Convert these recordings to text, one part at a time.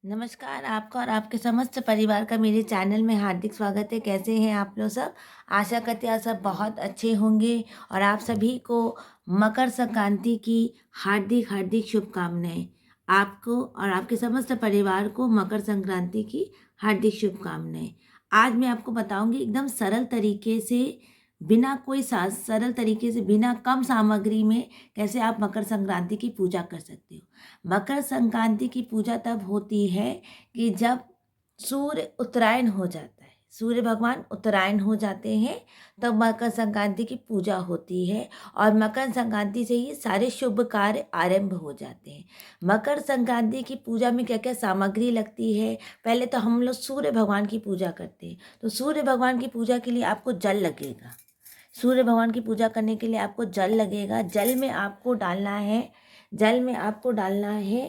नमस्कार, आपका और आपके समस्त परिवार का मेरे चैनल में हार्दिक स्वागत है। कैसे हैं आप लोग सब? आशा करते हैं आप सब बहुत अच्छे होंगे और आप सभी को मकर संक्रांति की हार्दिक हार्दिक शुभकामनाएँ। आपको और आपके समस्त परिवार को मकर संक्रांति की हार्दिक शुभकामनाएँ। आज मैं आपको बताऊँगी एकदम सरल तरीके से, बिना कोई सा सरल तरीके से, बिना कम सामग्री में कैसे आप मकर संक्रांति की पूजा कर सकते हो। मकर संक्रांति की पूजा तब होती है कि जब सूर्य उत्तरायण हो जाता है, सूर्य भगवान उत्तरायण हो जाते हैं, तब मकर संक्रांति की पूजा होती है और मकर संक्रांति से ही सारे शुभ कार्य आरंभ हो जाते हैं। मकर संक्रांति की पूजा में क्या क्या सामग्री लगती है? पहले तो हम लोग सूर्य भगवान की पूजा करते हैं, तो सूर्य भगवान की पूजा के लिए आपको जल लगेगा। सूर्य भगवान की पूजा करने के लिए आपको जल लगेगा। जल में आपको डालना है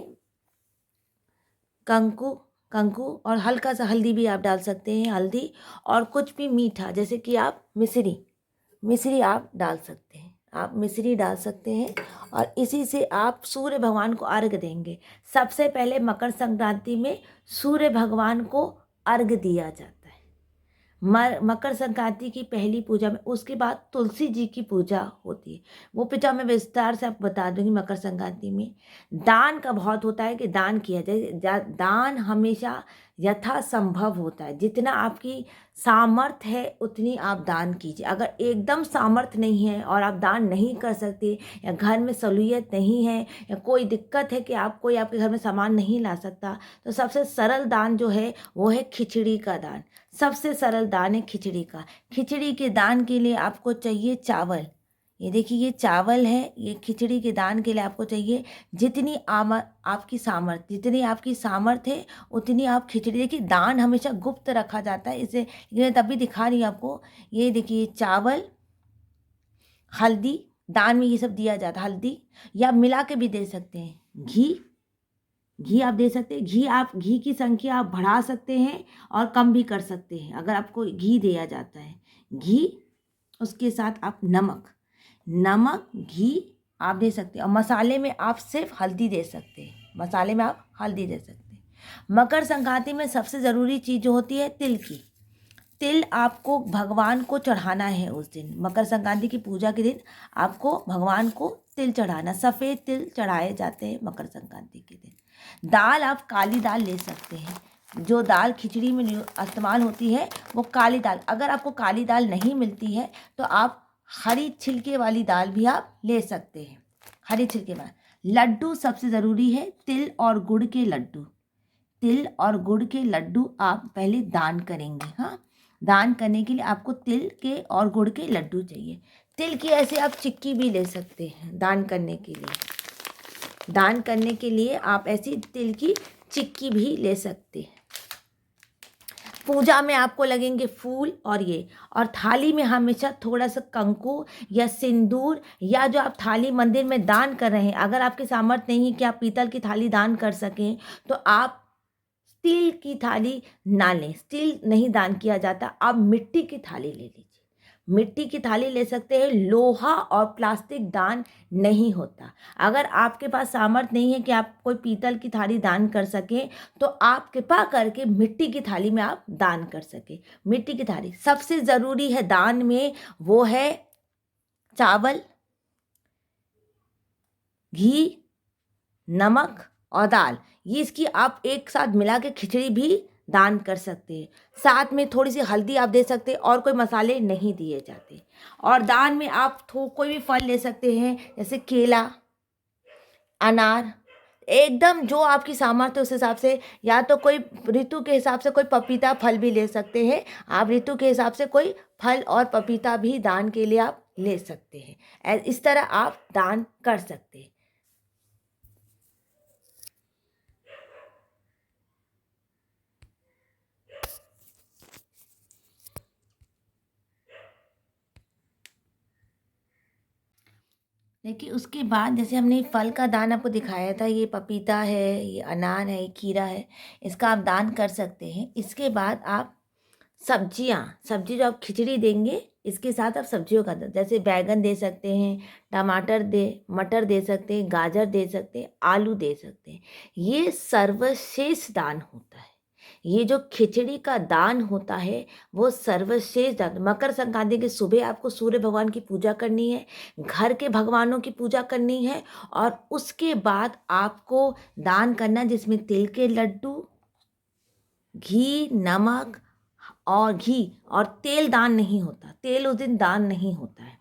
कंकु कंकु और हल्का सा हल्दी भी आप डाल सकते हैं, हल्दी और कुछ भी मीठा, जैसे कि आप मिश्री मिश्री आप डाल सकते हैं। आप मिश्री डाल सकते हैं और इसी से आप सूर्य भगवान को अर्घ देंगे। सबसे पहले मकर संक्रांति में सूर्य भगवान को अर्घ दिया जाता है। मकर संक्रांति की पहली पूजा में, उसके बाद तुलसी जी की पूजा होती है। वो पूजा मैं विस्तार से आपको बता दूंगी। मकर संक्रांति में दान का बहुत होता है कि दान किया जाए। दान हमेशा यथासंभव होता है। जितना आपकी सामर्थ्य है उतनी आप दान कीजिए। अगर एकदम सामर्थ्य नहीं है और आप दान नहीं कर सकते, या घर में सहूलियत नहीं है, या कोई दिक्कत है कि आप कोई आपके घर में सामान नहीं ला सकता, तो सबसे सरल दान जो है वो है खिचड़ी का दान। सबसे सरल दान है खिचड़ी का। खिचड़ी के दान के लिए आपको चाहिए चावल। ये देखिए, ये चावल है। ये खिचड़ी के दान के लिए आपको चाहिए जितनी जितनी आपकी सामर्थ्य है उतनी आप खिचड़ी। देखिए, दान हमेशा गुप्त रखा जाता है, इसे मैं तभी दिखा रही हूँ आपको। ये देखिए, चावल, हल्दी, दान में ये सब दिया जाता है। हल्दी या मिला के भी दे सकते हैं। घी आप दे सकते हैं। घी की संख्या आप बढ़ा सकते हैं और कम भी कर सकते हैं अगर आपको घी दिया जाता है। घी, उसके साथ आप नमक घी आप दे सकते हैं। और मसाले में आप सिर्फ हल्दी दे सकते हैं। मकर संक्रांति में सबसे ज़रूरी चीज़ जो होती है तिल की। तिल आपको भगवान को चढ़ाना है उस दिन। मकर संक्रांति की पूजा के दिन आपको भगवान को तिल चढ़ाना, सफ़ेद तिल चढ़ाए जाते हैं मकर संक्रांति के दिन। दाल, आप काली दाल ले सकते हैं। जो दाल खिचड़ी में इस्तेमाल होती है वो काली दाल। अगर आपको काली दाल नहीं मिलती है तो आप हरी छिलके वाली दाल भी आप ले सकते हैं। हरी छिलके वाली। लड्डू सबसे ज़रूरी है। तिल और गुड़ के लड्डू आप पहले दान करेंगे। हाँ, दान करने के लिए आपको तिल के और गुड़ के लड्डू चाहिए। तिल की ऐसे आप चिक्की भी ले सकते हैं दान करने के लिए। आप ऐसी तिल की चिक्की भी ले सकते हैं। पूजा में आपको लगेंगे फूल और थाली में हमेशा थोड़ा सा कंकु या सिंदूर, या जो आप थाली मंदिर में दान कर रहे हैं, अगर आपके सामर्थ्य नहीं है कि आप पीतल की थाली दान कर सकें, तो आप स्टील की थाली ना लें। स्टील नहीं दान किया जाता। आप मिट्टी की थाली ले लीजिए। मिट्टी की थाली ले सकते हैं। लोहा और प्लास्टिक दान नहीं होता। अगर आपके पास सामर्थ्य नहीं है कि आप कोई पीतल की थाली दान कर सकें, तो आप कृपा करके मिट्टी की थाली में आप दान कर सकें। मिट्टी की थाली सबसे ज़रूरी है दान में। वो है चावल, घी, नमक और दाल। ये इसकी आप एक साथ मिला के खिचड़ी भी दान कर सकते हैं। साथ में थोड़ी सी हल्दी आप दे सकते हैं और कोई मसाले नहीं दिए जाते। और दान में आप कोई भी फल ले सकते हैं, जैसे केला, अनार, एकदम जो आपकी सामर्थ्य उस हिसाब से। या तो कोई ऋतु के हिसाब से कोई पपीता फल भी ले सकते हैं। आप ऋतु के हिसाब से कोई फल और पपीता भी दान के लिए आप ले सकते हैं। इस तरह आप दान कर सकते हैं। देखिए, उसके बाद जैसे हमने फल का दान आपको दिखाया था, ये पपीता है, ये अनार है, ये खीरा है, इसका आप दान कर सकते हैं। इसके बाद आप सब्जी जो आप खिचड़ी देंगे इसके साथ आप सब्जियों का जैसे बैगन दे सकते हैं, मटर दे सकते हैं, गाजर दे सकते हैं, आलू दे सकते हैं। ये सर्वश्रेष्ठ दान होता है। ये जो खिचड़ी का दान होता है वो सर्वश्रेष्ठ दान। मकर संक्रांति के सुबह आपको सूर्य भगवान की पूजा करनी है, घर के भगवानों की पूजा करनी है और उसके बाद आपको दान करना, जिसमें तिल के लड्डू, घी, नमक और घी और तेल दान नहीं होता, तेल उस दिन दान नहीं होता है।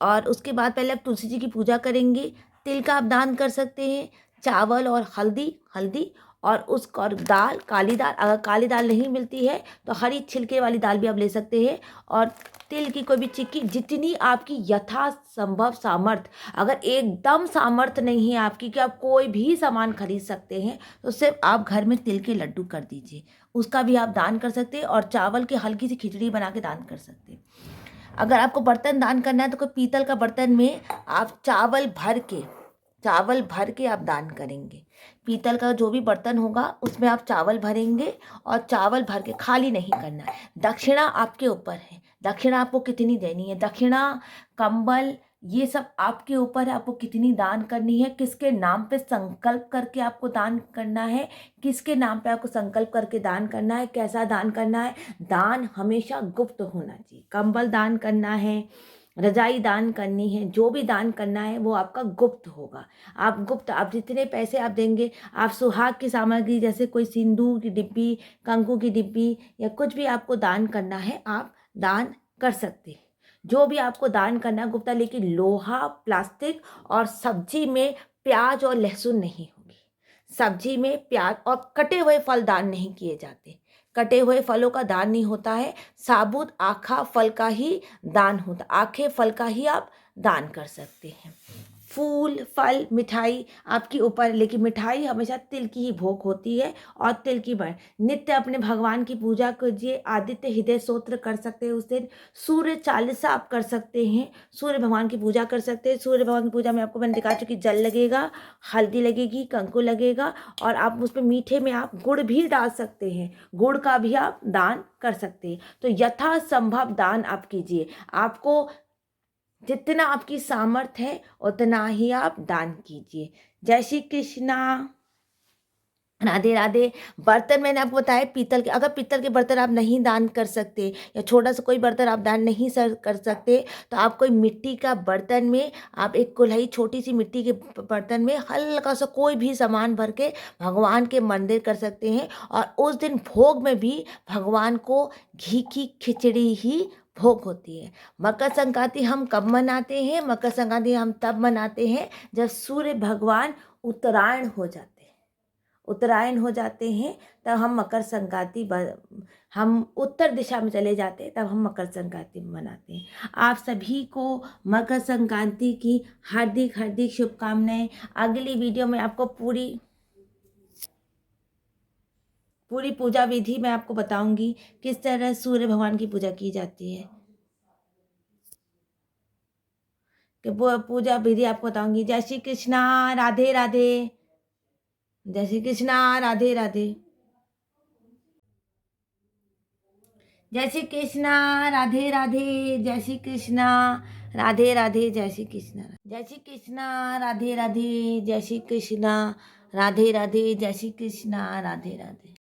और उसके बाद पहले आप तुलसी जी की पूजा करेंगे, तिल का आप दान कर सकते हैं, चावल और हल्दी हल्दी और उसको और दाल, काली दाल, अगर काली दाल नहीं मिलती है तो हरी छिलके वाली दाल भी आप ले सकते हैं और तिल की कोई भी चिक्की, जितनी आपकी यथासंभव सामर्थ्य। अगर एकदम सामर्थ्य नहीं है आपकी कि आप कोई भी सामान खरीद सकते हैं तो सिर्फ आप घर में तिल के लड्डू कर दीजिए, उसका भी आप दान कर सकते हैं और चावल की हल्की सी खिचड़ी बना के दान कर सकते हैं। अगर आपको बर्तन दान करना है तो कोई पीतल का बर्तन में आप चावल भर के आप दान करेंगे। पीतल का जो भी बर्तन होगा उसमें आप चावल भरेंगे और चावल भर के, खाली नहीं करना है। दक्षिणा आपके ऊपर है, दक्षिणा आपको कितनी देनी है, दक्षिणा, कंबल, ये सब आपके ऊपर है, आपको कितनी दान करनी है, किसके नाम पे संकल्प करके आपको दान करना है, किसके नाम पे आपको संकल्प करके दान करना है, कैसा दान करना है। दान हमेशा गुप्त होना चाहिए। कंबल दान करना है, रजाई दान करनी है, जो भी दान करना है वो आपका गुप्त होगा। आप जितने पैसे आप देंगे, आप सुहाग की सामग्री जैसे कोई सिंदूर की डिब्बी, कंकु की डिब्बी या कुछ भी आपको दान करना है आप दान कर सकते हैं। जो भी आपको दान करना है गुप्ता, लेकिन लोहा, प्लास्टिक और सब्जी में प्याज और लहसुन नहीं होगी। सब्जी में प्याज और कटे हुए फल दान नहीं किए जाते, कटे हुए फलों का दान नहीं होता है। साबुत आखा फल का ही दान होता, आखे फल का ही आप दान कर सकते हैं। फूल, फल, मिठाई आपके ऊपर, लेकिन मिठाई हमेशा तिल की ही भोग होती है और तिल की बन। नित्य अपने भगवान की पूजा कीजिए, आदित्य हृदय स्तोत्र कर सकते हैं उस दिन, सूर्य चालीसा आप कर सकते हैं, सूर्य भगवान की पूजा कर सकते हैं। सूर्य भगवान की पूजा में आपको मैंने दिखा चुकी, जल लगेगा, हल्दी लगेगी, कंकु लगेगा और आप उसमें मीठे में आप गुड़ भी डाल सकते हैं, गुड़ का भी आप दान कर सकते हैं। तो यथासंभव दान आप कीजिए, आपको जितना आपकी सामर्थ्य है उतना ही आप दान कीजिए। जय श्री कृष्णा, राधे राधे। बर्तन मैंने आपको बताया पीतल के, अगर पीतल के बर्तन आप नहीं दान कर सकते या छोटा सा कोई बर्तन आप दान नहीं कर सकते तो आप कोई मिट्टी का बर्तन में, आप एक कुल्हाड़ी, छोटी सी मिट्टी के बर्तन में हल्का सा कोई भी सामान भर के भगवान के मंदिर कर सकते हैं। और उस दिन भोग में भी भगवान को घी की खिचड़ी ही भोग होती है। मकर संक्रांति हम कब मनाते हैं? मकर संक्रांति हम तब मनाते हैं जब सूर्य भगवान उत्तरायण हो जाते हैं। उत्तरायण हो जाते हैं तब हम मकर संक्रांति, हम उत्तर दिशा में चले जाते हैं तब हम मकर संक्रांति मनाते हैं। आप सभी को मकर संक्रांति की हार्दिक हार्दिक शुभकामनाएं। अगली वीडियो में आपको पूरी पूजा विधि मैं आपको बताऊंगी, किस तरह सूर्य भगवान की पूजा की जाती है, कि वो पूजा विधि आपको बताऊंगी। जय श्री कृष्णा, राधे राधे। जय श्री कृष्णा, राधे राधे। जय श्री कृष्णा, राधे राधे। जय श्री कृष्णा, राधे राधे। जय श्री कृष्णा, जय श्री कृष्णा, राधे राधे। जय श्री कृष्णा, राधे राधे। जय श्री कृष्णा, राधे राधे।